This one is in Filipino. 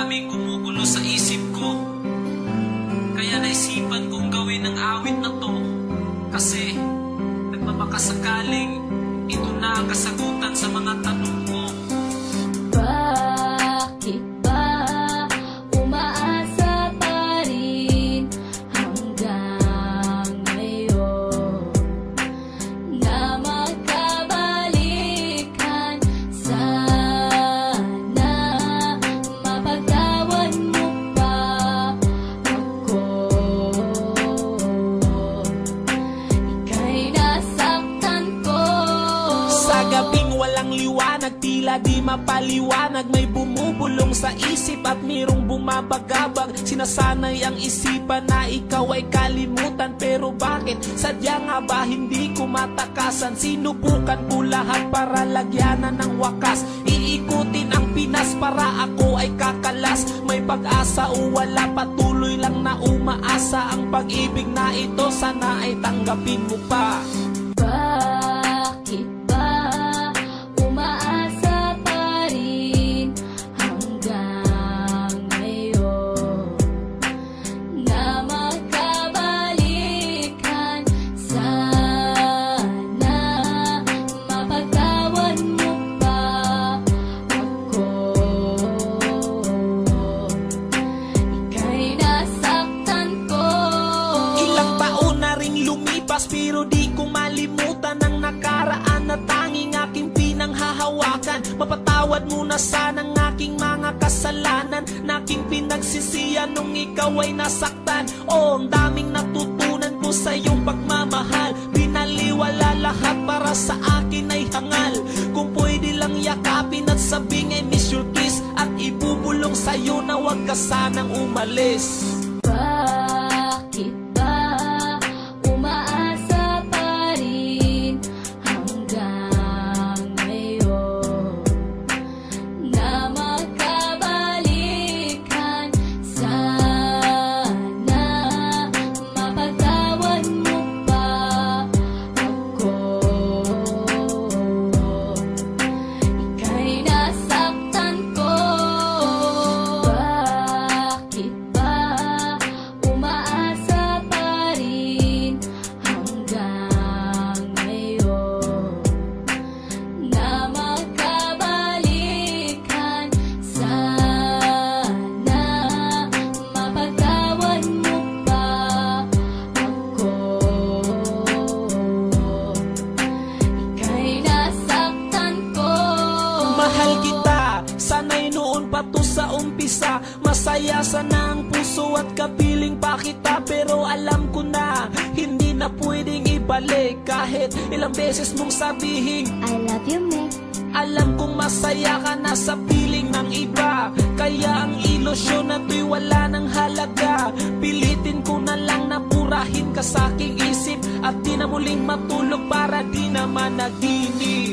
daming gumugulo sa isip ko, kaya naisipan kong gawin ang awit na to. Kasi nagmamakasaling ito na ang kasagutan sa mga tanong ko. Bakit ba umaasa pa rin hanggang ngayon na magkabalikan? Sana mapagtawan mo pa ako. Ika'y nasaktan ko. Sa gabing walang liwanag, tila di mapaliwanag, may bumubulong sa isip at mayroong bumabagabag. Sinasanay ang isipan na ikaw ay kalimutan, pero bakit? Sadya nga ba hindi ko matakasan? Sinubukan ko lahat para lagyanan ng wakas. Iikutin ang Pinas para ako ay kakalas. May pag-asa o wala, patuloy lang na umaasa. Ang pag-ibig na ito sana ay tanggapin mo pa. Bakit ba umaasa pa rin hanggang ngayon na magkabalikan? Sana mapagtawan mo pa ako. Ika'y nasaktan ko. Ilang taon na ring lumipas, pero di ko malimutan ang nakaraan na tanging aking pinanghahawakan. Mapatawad mo na sana ang aking mga kasalanan na aking pinagsisiyan nung ikaw ay nasaktan. Oh, ang daming natutunan ko sa iyong pagmamahal. Binaliwala lahat para sa akin ay hangal. Kung pwede lang yakapin at sabing I miss your kiss, at ibubulong sa'yo na huwag ka sanang umalis. Bakit ba umaasa pa rin hanggang ngayon na magkabalikan? Sana mapagtawan mo pa ako. Ika'y nasaktan ko. Bakit ba umaasa pa rin hanggang ngayon na magkabalikan? Sana mapagtawan mo pa ako. Ika'y nasaktan ko. Mahal kita, sana'y noon pa to sa umpisa. Masaya sana ang puso at kapiling pa kita, pero alam ko na hindi na pwedeng ibalik. Kahit ilang beses mong sabihin I love you, me. alam kong masaya ka na sa piling ng iba, kaya ang ilusyon na to'y wala ng halaga. Pilitin ko na lang na purahin ka sa aking isip, at di na muling matulog para di naman naginig.